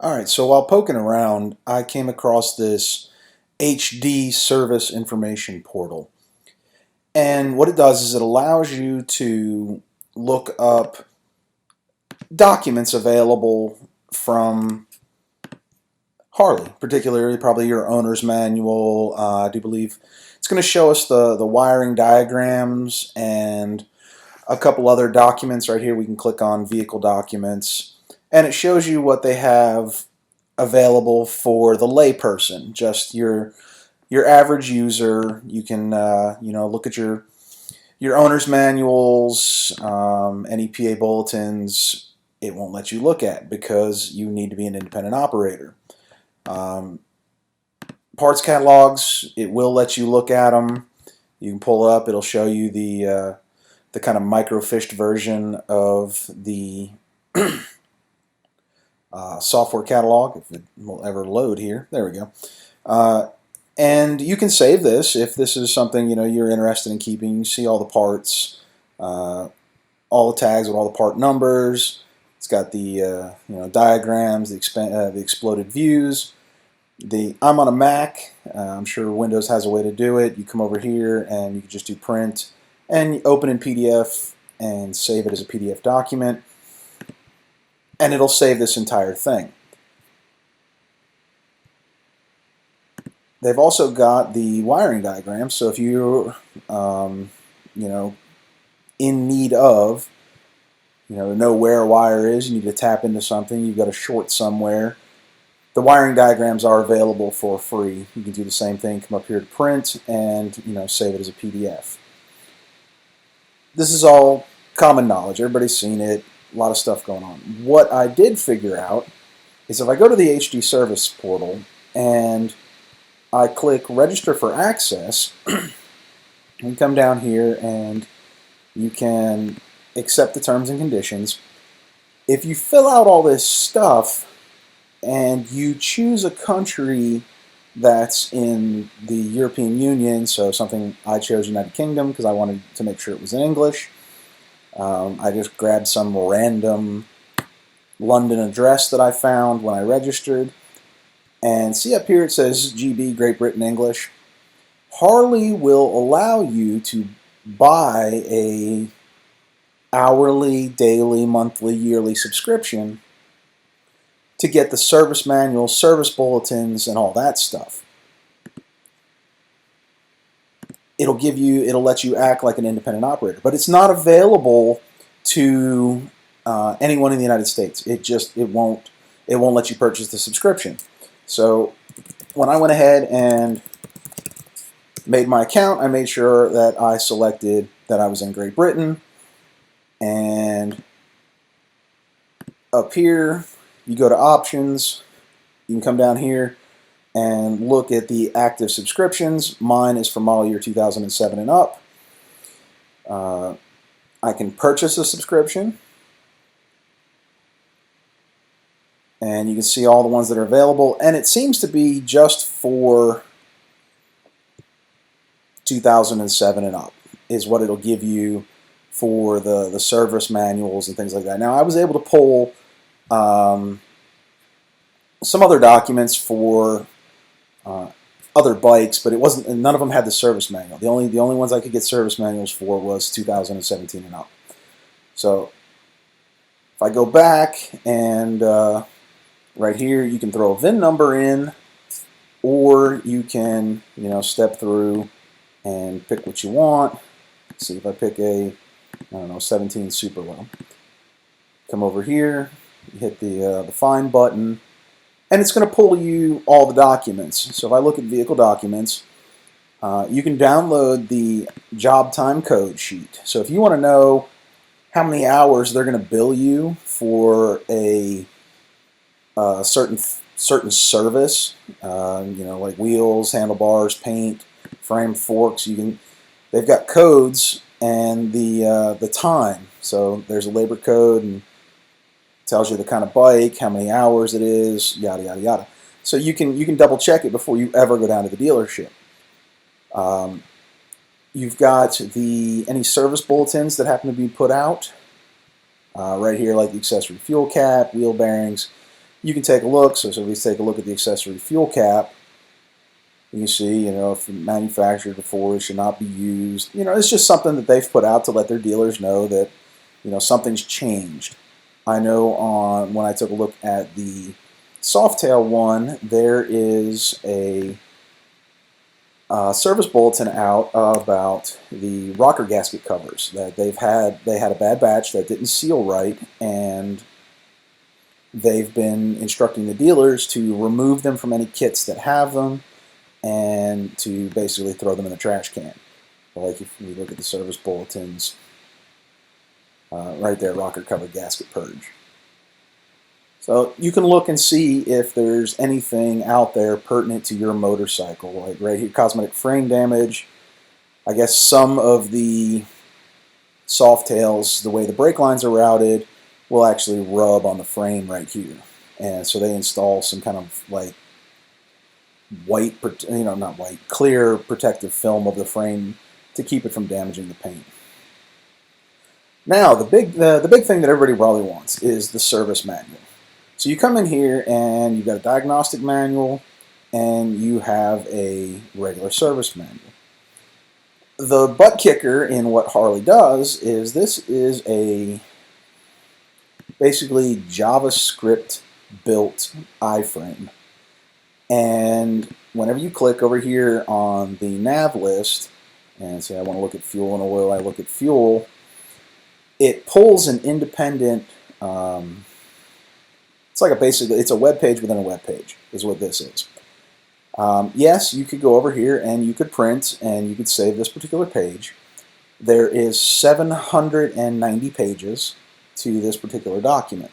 Alright, so while poking around, I came across this HD service information portal. And what it does is it allows you to look up documents available from Harley, particularly probably your owner's manual. I do believe it's going to show us the wiring diagrams and a couple other documents. Right here we can click on vehicle documents, and it shows you what they have available for the layperson, just your average user. You can look at your owner's manuals, any PA bulletins. It won't let you look at because you need to be an independent operator. Parts catalogs, it will let you look at them. You can pull up. It'll show you the kind of microfished version of the software catalog, if it will ever load here. There we go. And you can save this if this is something you're interested in keeping. You see all the parts, all the tags with all the part numbers. It's got the diagrams, the exploded views. I'm on a Mac. I'm sure Windows has a way to do it. You come over here and you can just do print and you open in PDF and save it as a PDF document, and it'll save this entire thing. They've also got the wiring diagram, so if you're in need of know where a wire is, you need to tap into something, you've got a short somewhere, the wiring diagrams are available for free. You can do the same thing, come up here to print and save it as a PDF. This is all common knowledge, everybody's seen it, a lot of stuff going on. What I did figure out is if I go to the HD service portal and I click register for access, you come down here and you can accept the terms and conditions. If you fill out all this stuff and you choose a country that's in the European Union, so something I chose United Kingdom because I wanted to make sure it was in English. I just grabbed some random London address that I found when I registered. And see up here it says GB, Great Britain, English. Harley will allow you to buy a hourly, daily, monthly, yearly subscription to get the service manual, service bulletins, and all that stuff. It'll let you act like an independent operator, but it's not available to anyone in the United States. It won't let you purchase the subscription. So when I went ahead and made my account, I made sure that I selected that I was in Great Britain, and up here you go to options. You can come down here and look at the active subscriptions. Mine is for model year 2007 and up. I can purchase a subscription, and you can see all the ones that are available, and it seems to be just for 2007 and up is what it'll give you for the service manuals and things like that. Now I was able to pull some other documents for other bikes, but none of them had the service manual. The only ones I could get service manuals for was 2017 and up. So if I go back and right here you can throw a VIN number in, or you can step through and pick what you want. Let's see if I pick a 17 Super Low. Come over here, hit the find button, and it's going to pull you all the documents. So if I look at vehicle documents, you can download the job time code sheet. So if you want to know how many hours they're going to bill you for a certain service, like wheels, handlebars, paint, frame, forks, they've got codes and the time. So there's a labor code and tells you the kind of bike, how many hours it is, yada yada yada. So you can double check it before you ever go down to the dealership. You've got any service bulletins that happen to be put out right here, like the accessory fuel cap, wheel bearings. you can take a look. So we take a look at the accessory fuel cap. You see, if manufactured before, it should not be used. It's just something that they've put out to let their dealers know that, something's changed. I know when I took a look at the Softail one, there is a service bulletin out about the rocker gasket covers that they had a bad batch that didn't seal right, and they've been instructing the dealers to remove them from any kits that have them and to basically throw them in the trash can. Like if we look at the service bulletins, right there, rocker cover gasket purge. So you can look and see if there's anything out there pertinent to your motorcycle. Like right here, cosmetic frame damage. I guess some of the Softails, the way the brake lines are routed, will actually rub on the frame right here. And so they install some kind of like white, not white, clear protective film over the frame to keep it from damaging the paint. Now, the big thing that everybody probably wants is the service manual. So you come in here and you've got a diagnostic manual and you have a regular service manual. The butt kicker in what Harley does is this is a basically JavaScript built iframe. And whenever you click over here on the nav list and say I want to look at fuel and oil, I look at fuel, it pulls an independent, it's like it's a web page within a web page is what this is. Yes, you could go over here and you could print and you could save this particular page. There is 790 pages to this particular document.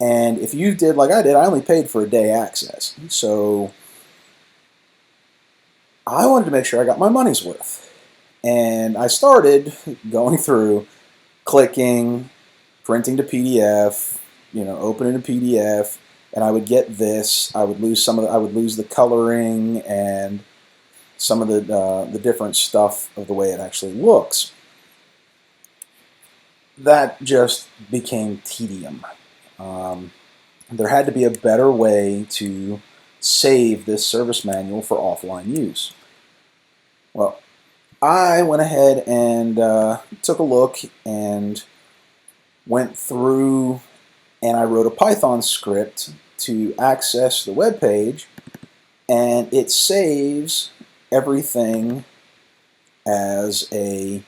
And if you did like I did, I only paid for a day access. So I wanted to make sure I got my money's worth. And I started going through, clicking, printing to PDF, opening a PDF, and I would get this. I would lose the coloring and some of the different stuff of the way it actually looks. That just became tedium. There had to be a better way to save this service manual for offline use. Well, I went ahead and took a look and went through and I wrote a Python script to access the web page, and it saves everything as a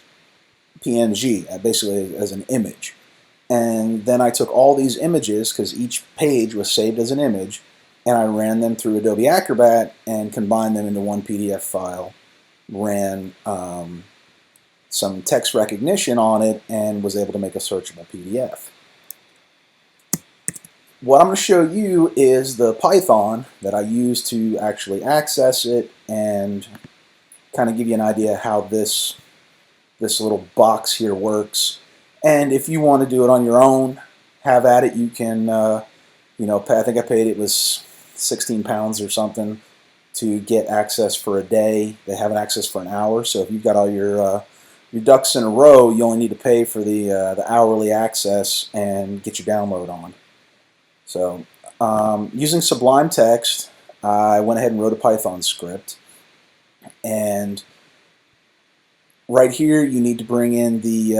PNG, basically as an image. And then I took all these images, because each page was saved as an image, and I ran them through Adobe Acrobat and combined them into one PDF file, ran some text recognition on it, and was able to make a searchable PDF. What I'm going to show you is the Python that I use to actually access it and kind of give you an idea how this little box here works. And if you want to do it on your own, have at it. You can, I think I paid, it was 16 pounds or something to get access for a day. They have an access for an hour. So if you've got all your ducks in a row, you only need to pay for the hourly access and get your download on. So using Sublime Text, I went ahead and wrote a Python script. And right here, you need to bring in the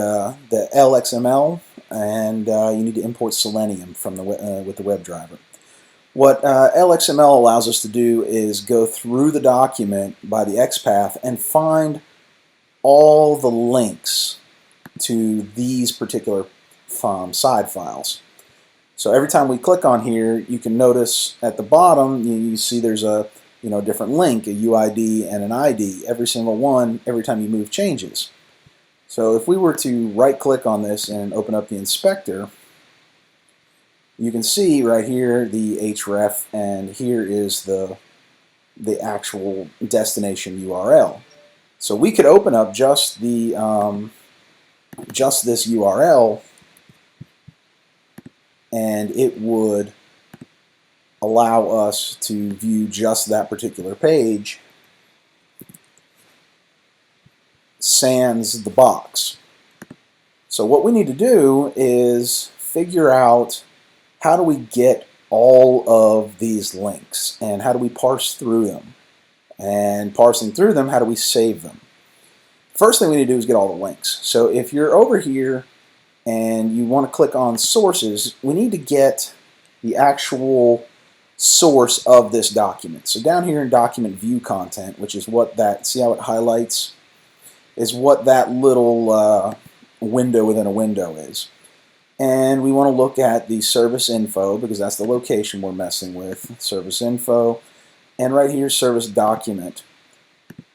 lxml, and you need to import Selenium from with the WebDriver. What lxml allows us to do is go through the document by the XPath and find all the links to these particular side files. So every time we click on here, you can notice at the bottom, you see there's a different link, a UID and an ID. Every single one, every time you move, changes. So if we were to right-click on this and open up the inspector, you can see right here the href, and here is the actual destination URL. So we could open up just this URL, and it would allow us to view just that particular page sans the box. So what we need to do is figure out how do we get all of these links, and how do we parse through them? And parsing through them, how do we save them? First thing we need to do is get all the links. So if you're over here and you want to click on sources, we need to get the actual source of this document. So down here in document view content, which is what that, see how it highlights, is what that little window within a window is. And we want to look at the service info because that's the location we're messing with, service info, and right here service document.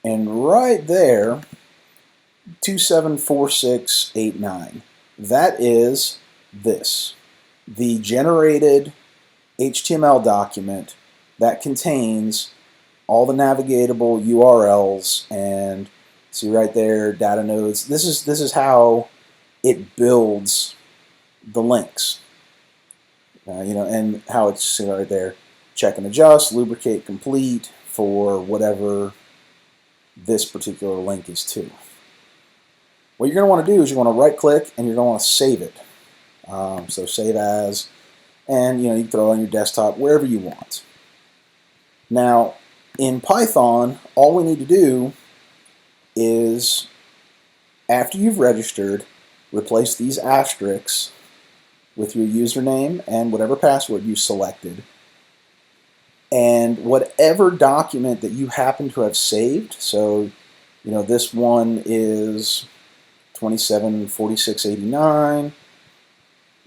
And right there, 274689. That is this, the generated HTML document that contains all the navigatable URLs, and see right there, data nodes. This is how it builds the links, and how it's right there, check and adjust, lubricate, complete for whatever this particular link is to. What you're going to want to do is you're going to right click and you're going to want to save it. So save as, and you can throw it on your desktop wherever you want. Now in Python, all we need to do is, after you've registered, replace these asterisks with your username and whatever password you selected, and whatever document that you happen to have saved. So this one is 274689.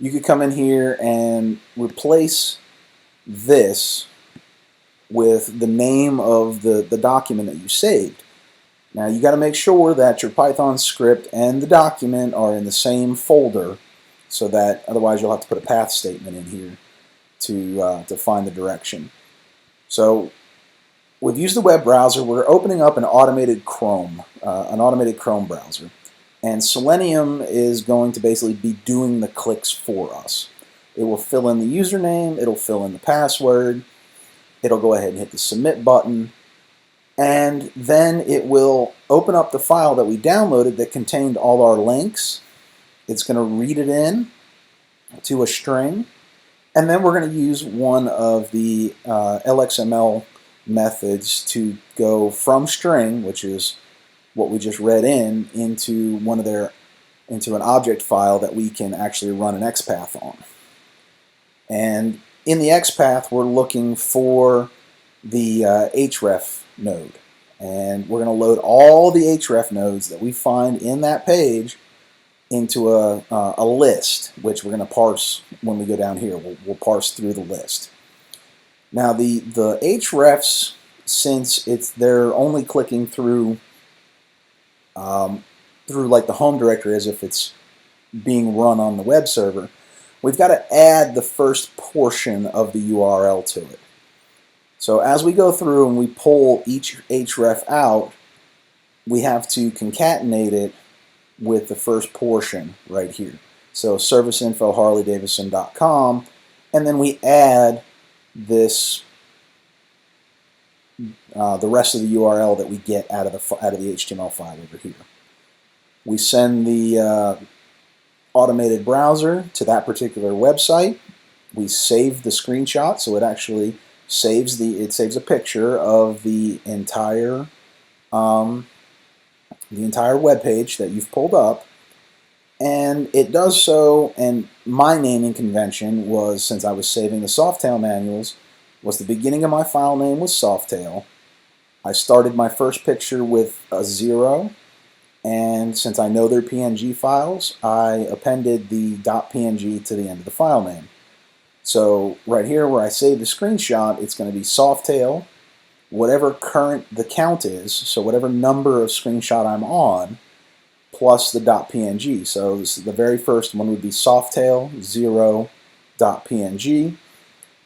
You could come in here and replace this with the name of the document that you saved. Now you got to make sure that your Python script and the document are in the same folder, so that otherwise you'll have to put a path statement in here to find the direction. So we've used the web browser. We're opening up an automated Chrome browser. And Selenium is going to basically be doing the clicks for us. It will fill in the username, it'll fill in the password, it'll go ahead and hit the submit button, and then it will open up the file that we downloaded that contained all our links. It's going to read it in to a string, and then we're going to use one of the lxml methods to go from string, which is what we just read into an object file that we can actually run an XPath on. And in the XPath, we're looking for the href node, and we're going to load all the href nodes that we find in that page into a list, which we're going to parse when we go down here. We'll parse through the list. Now the hrefs, since they're only clicking through like the home directory as if it's being run on the web server, we've got to add the first portion of the URL to it. So as we go through and we pull each href out, we have to concatenate it with the first portion right here. So serviceinfo harleydavidson.com, and then we add this the rest of the URL that we get out of the HTML file over here. We send the automated browser to that particular website. We save the screenshot, so it actually saves a picture of the entire web page that you've pulled up, and it does so. And my naming convention was, since I was saving the Softail manuals, was the beginning of my file name was Softail. I started my first picture with a 0, and since I know they're PNG files, I appended the .png to the end of the file name. So right here where I save the screenshot, it's going to be Softail, whatever current the count is, so whatever number of screenshot I'm on, plus the .png. So this is the very first one would be Softail 0.png.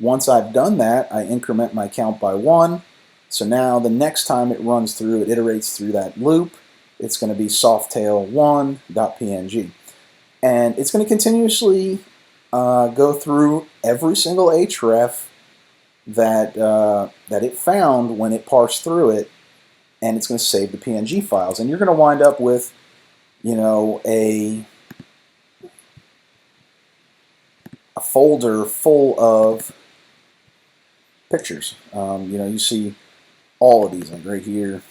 Once I've done that, I increment my count by 1. So now the next time it runs through, it iterates through that loop, it's going to be Softail1.png. And it's going to continuously go through every single href that it found when it parsed through it, and it's going to save the PNG files. And you're going to wind up with, a folder full of pictures. You see all of these, like right here.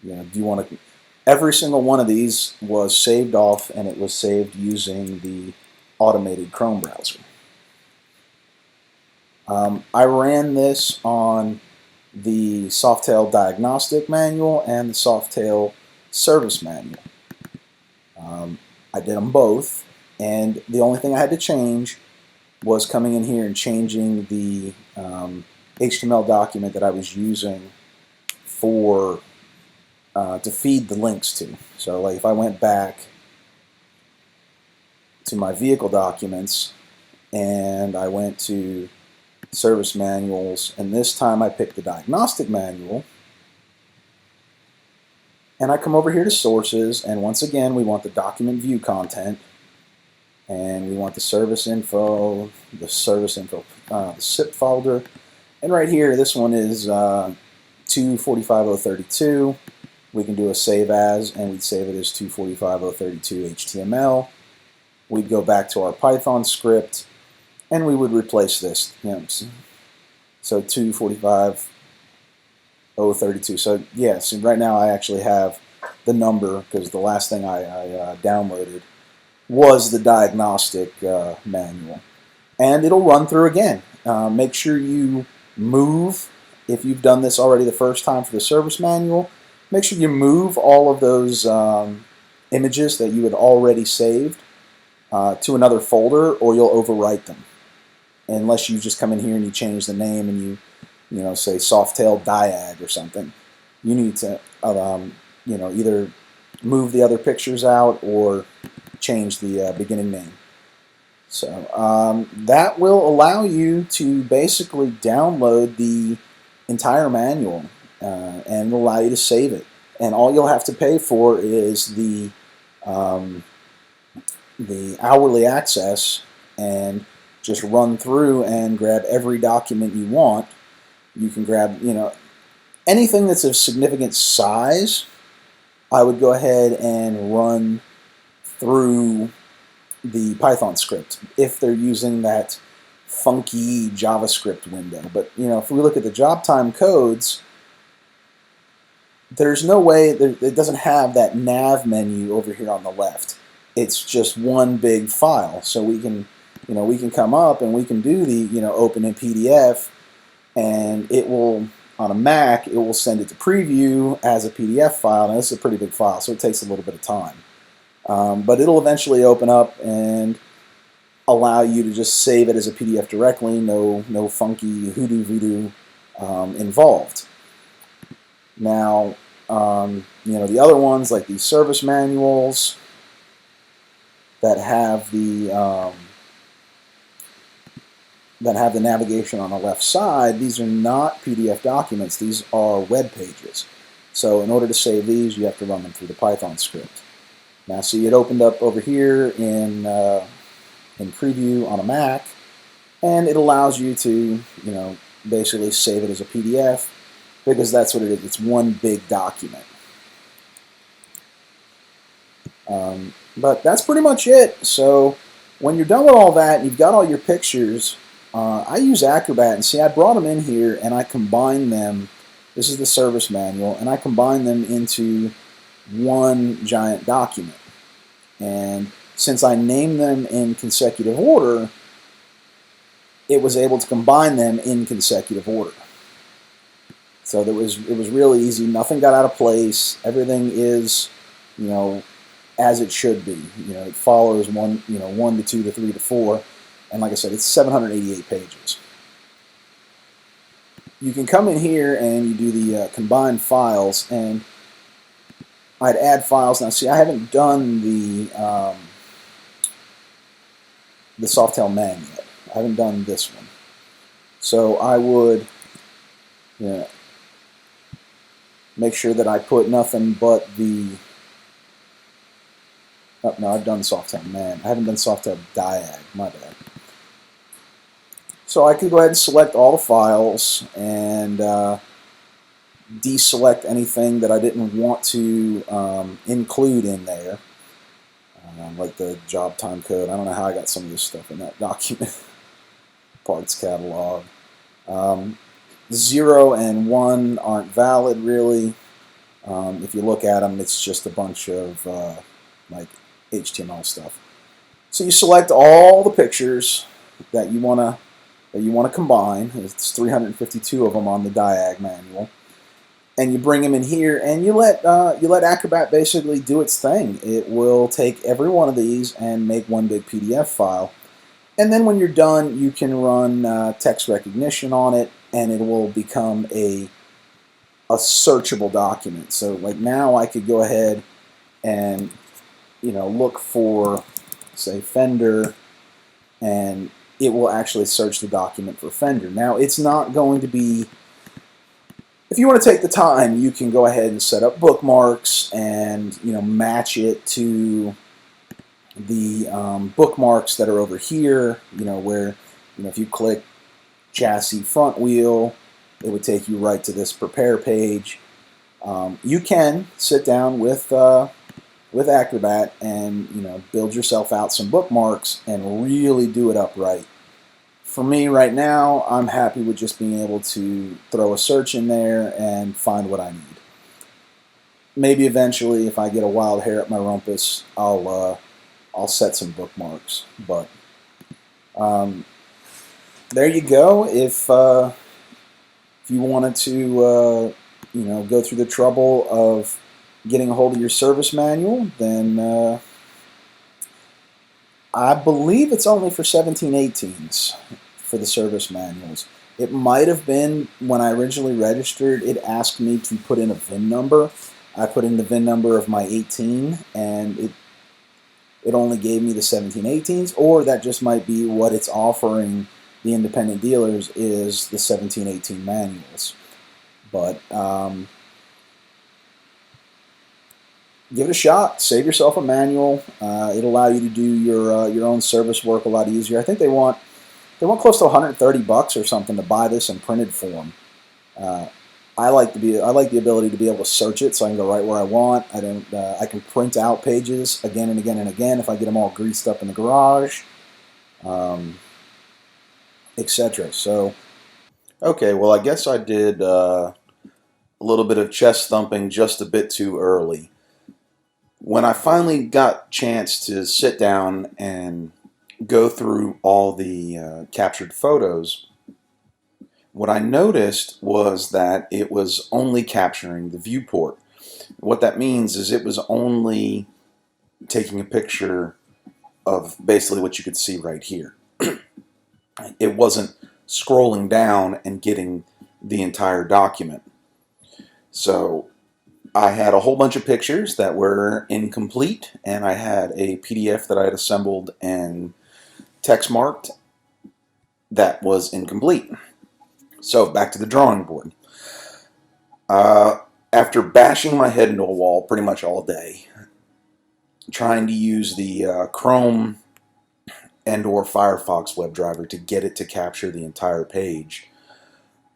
Do you want to? Every single one of these was saved off, and it was saved using the automated Chrome browser. I ran this on the Softail diagnostic manual and the Softail service manual. I did them both, and the only thing I had to change was coming in here and changing the HTML document that I was using for to feed the links to. So like if I went back to my vehicle documents and I went to service manuals, and this time I picked the diagnostic manual, and I come over here to sources, and once again we want the document view content, and we want the service info, the SIP folder, and right here this one is 245.032. We can do a save as, and we'd save it as 245.032 HTML. We'd go back to our Python script, and we would replace this. So 245.032. So yes, right now I actually have the number, because the last thing I downloaded was the diagnostic manual. And it'll run through again. Make sure you move, if you've done this already the first time for the service manual, make sure you move all of those images that you had already saved to another folder, or you'll overwrite them. Unless you just come in here and you change the name and you say Softail Diag or something. You need to either move the other pictures out or change the beginning name. So that will allow you to basically download the entire manual and allow you to save it. And all you'll have to pay for is the hourly access, and just run through and grab every document you want. You can grab, anything that's of significant size. I would go ahead and run through the Python script if they're using that funky JavaScript window. But if we look at the job time codes, there's no way, it doesn't have that nav menu over here on the left. It's just one big file. So we can come up and we can do the open in PDF, and it will, on a Mac, it will send it to preview as a PDF file. Now this is a pretty big file, so it takes a little bit of time. But it'll eventually open up and allow you to just save it as a PDF directly. No funky hoodoo voodoo involved. Now, the other ones, like these service manuals that have the navigation on the left side, these are not PDF documents. These are web pages. So in order to save these, you have to run them through the Python script. Now, see, it opened up over here in preview on a Mac, and it allows you to, basically save it as a PDF, because that's what it is. It's one big document. But that's pretty much it. So when you're done with all that, and you've got all your pictures, I use Acrobat, and see, I brought them in here and I combined them. This is the service manual, and I combined them into one giant document. And since I named them in consecutive order, it was able to combine them in consecutive order. So it was really easy. Nothing got out of place. Everything is, as it should be. It follows 1 to 2 to 3 to 4. And like I said, it's 788 pages. You can come in here and you do the combined files, and I'd add files. Now, see, I haven't done the Softail man yet. I haven't done this one. So I would make sure that I put nothing but the... Oh, no, I've done Softail man. I haven't done Softail Diag. My bad. So I could go ahead and select all the files and deselect anything that I didn't want to include in there. like the job time code. I don't know how I got some of this stuff in that document. Parts catalog. 0 and 1 aren't valid really. If you look at them, it's just a bunch of like HTML stuff. So you select all the pictures that you want to combine. It's 352 of them on the Diag manual, and you bring them in here, and you let Acrobat basically do its thing. It will take every one of these and make one big PDF file. And then when you're done, you can run text recognition on it, and it will become a searchable document. So like now I could go ahead and look for, say, Fender, and it will actually search the document for Fender. Now it's not going to be, if you want to take the time, you can go ahead and set up bookmarks and match it to the bookmarks that are over here, where if you click chassis front wheel, it would take you right to this prepare page. You can sit down with Acrobat and build yourself out some bookmarks and really do it upright. For me right now, I'm happy with just being able to throw a search in there and find what I need. Maybe eventually, if I get a wild hair up my rumpus, I'll set some bookmarks. But there you go. If you wanted to go through the trouble of getting a hold of your service manual, then I believe it's only for 1718s for the service manuals. It might have been when I originally registered, it asked me to put in a VIN number. I put in the VIN number of my 18, and it only gave me the 1718s, or that just might be what it's offering the independent dealers is the 1718 manuals. But give it a shot. Save yourself a manual. It'll allow you to do your own service work a lot easier. I think they want close to $130 or something to buy this in printed form. I like the ability to be able to search it, so I can go right where I want. I can print out pages again and again and again if I get them all greased up in the garage, etc. So, okay, well, I guess I did a little bit of chest thumping just a bit too early. When I finally got a chance to sit down and go through all the captured photos, what I noticed was that it was only capturing the viewport. What that means is it was only taking a picture of basically what you could see right here. It wasn't scrolling down and getting the entire document. So I had a whole bunch of pictures that were incomplete, and I had a PDF that I had assembled and text marked that was incomplete. So back to the drawing board. After bashing my head into a wall pretty much all day, trying to use the Chrome and or Firefox WebDriver to get it to capture the entire page,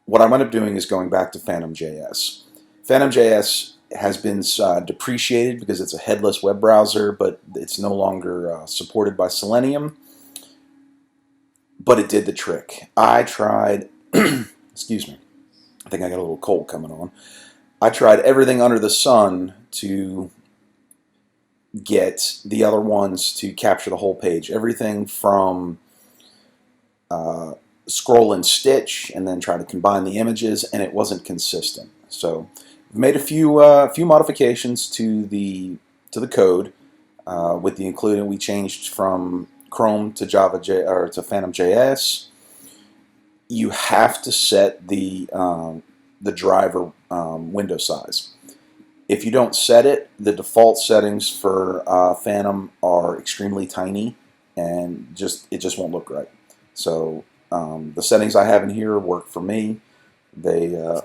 what I wound up doing is going back to PhantomJS. PhantomJS has been depreciated because it's a headless web browser, but it's no longer supported by Selenium. But it did the trick. I tried, excuse me, I think I got a little cold coming on. I tried everything under the sun to get the other ones to capture the whole page. Everything from scroll and stitch, and then try to combine the images, and it wasn't consistent. So we made a few modifications to the code with the including. We changed from Chrome to to PhantomJS. You have to set the driver window size. If you don't set it, the default settings for Phantom are extremely tiny, and it just won't look right. So the settings I have in here work for me. They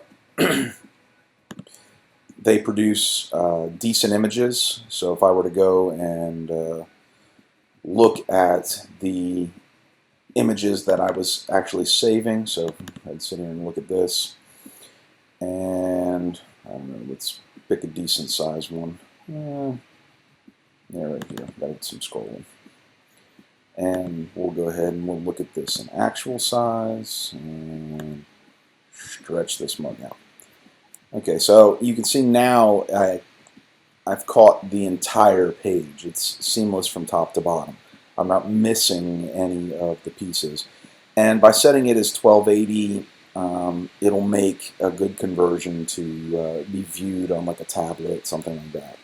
they produce decent images. So if I were to go and look at the images that I was actually saving, so I'd sit here and look at this, and I don't know, let's pick a decent size one. Yeah, right here. Got some scrolling. And we'll go ahead and we'll look at this in actual size and stretch this mug out. Okay, so you can see now I've caught the entire page. It's seamless from top to bottom. I'm not missing any of the pieces. And by setting it as 1280, it'll make a good conversion to be viewed on like a tablet, something like that,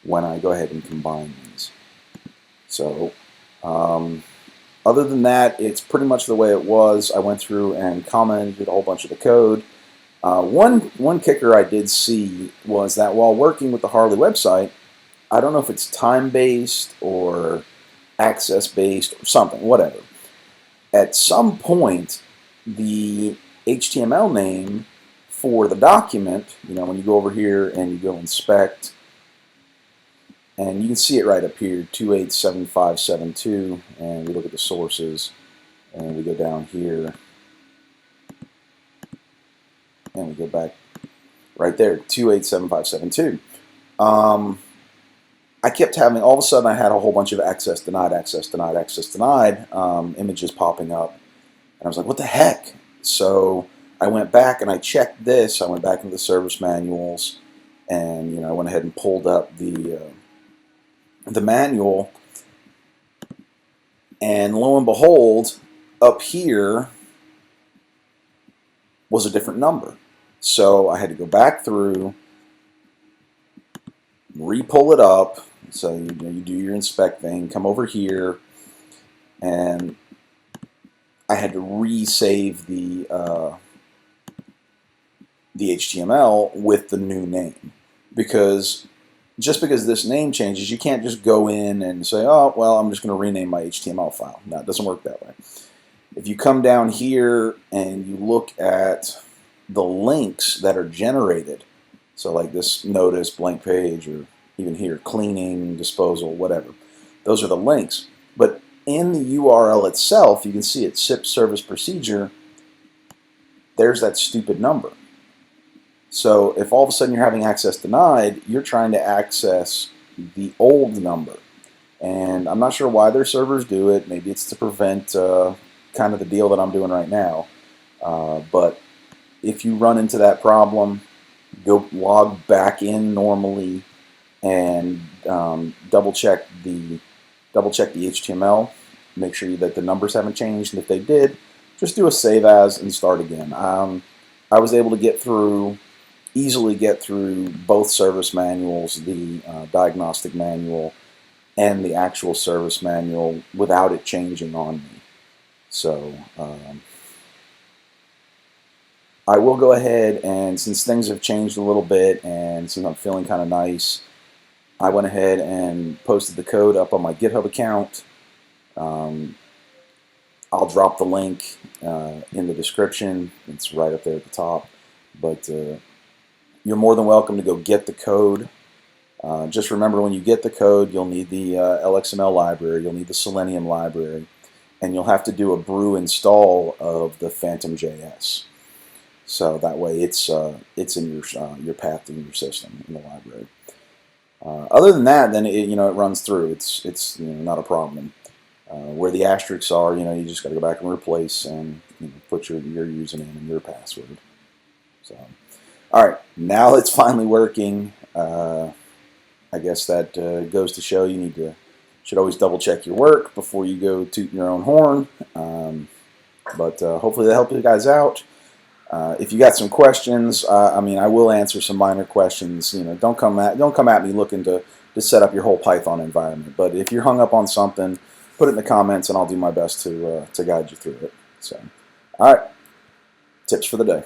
when I go ahead and combine these. So other than that, it's pretty much the way it was. I went through and commented a whole bunch of the code. One kicker I did see was that while working with the Harley website, I don't know if it's time-based or access-based or something, whatever. At some point, the HTML name for the document, you know, when you go over here and you go inspect, and you can see it right up here, 287572, and we look at the sources, and we go down here, and we go back right there, 287572. I kept having, all of a sudden I had a whole bunch of access denied, images popping up. And I was like, what the heck? So I went back and I checked this. I went back into the service manuals and, you know, I went ahead and pulled up the manual. And lo and behold, up here was a different number. So I had to go back through, re-pull it up. So you do your inspect thing, come over here, and I had to resave the HTML with the new name, because just because this name changes, you can't just go in and say, oh, well, I'm just going to rename my HTML file. No, it doesn't work that way. If you come down here and you look at the links that are generated, so like this notice, blank page, or even here, cleaning, disposal, whatever. Those are the links. But in the URL itself, you can see it, SIP service procedure, there's that stupid number. So if all of a sudden you're having access denied, you're trying to access the old number. And I'm not sure why their servers do it. Maybe it's to prevent kind of the deal that I'm doing right now. But if you run into that problem, go log back in normally and double check the HTML. Make sure that the numbers haven't changed, and if they did, just do a save as and start again. I was able to easily get through both service manuals, the diagnostic manual and the actual service manual, without it changing on me. So I will go ahead, and since things have changed a little bit and since I'm feeling kind of nice, I went ahead and posted the code up on my GitHub account. I'll drop the link in the description. It's right up there at the top. But you're more than welcome to go get the code. Just remember, when you get the code, you'll need the lxml library, you'll need the Selenium library, and you'll have to do a brew install of the PhantomJS. So that way it's in your path in your system in the library. Other than that, then it runs through. It's not a problem. Where the asterisks are, you just got to go back and replace and put your username and your password. So, all right, now it's finally working. I guess that goes to show you should always double check your work before you go toot your own horn. But hopefully that helped you guys out. If you got some questions, I will answer some minor questions. Don't come at me looking to set up your whole Python environment. But if you're hung up on something, put it in the comments, and I'll do my best to guide you through it. So, all right, tips for the day.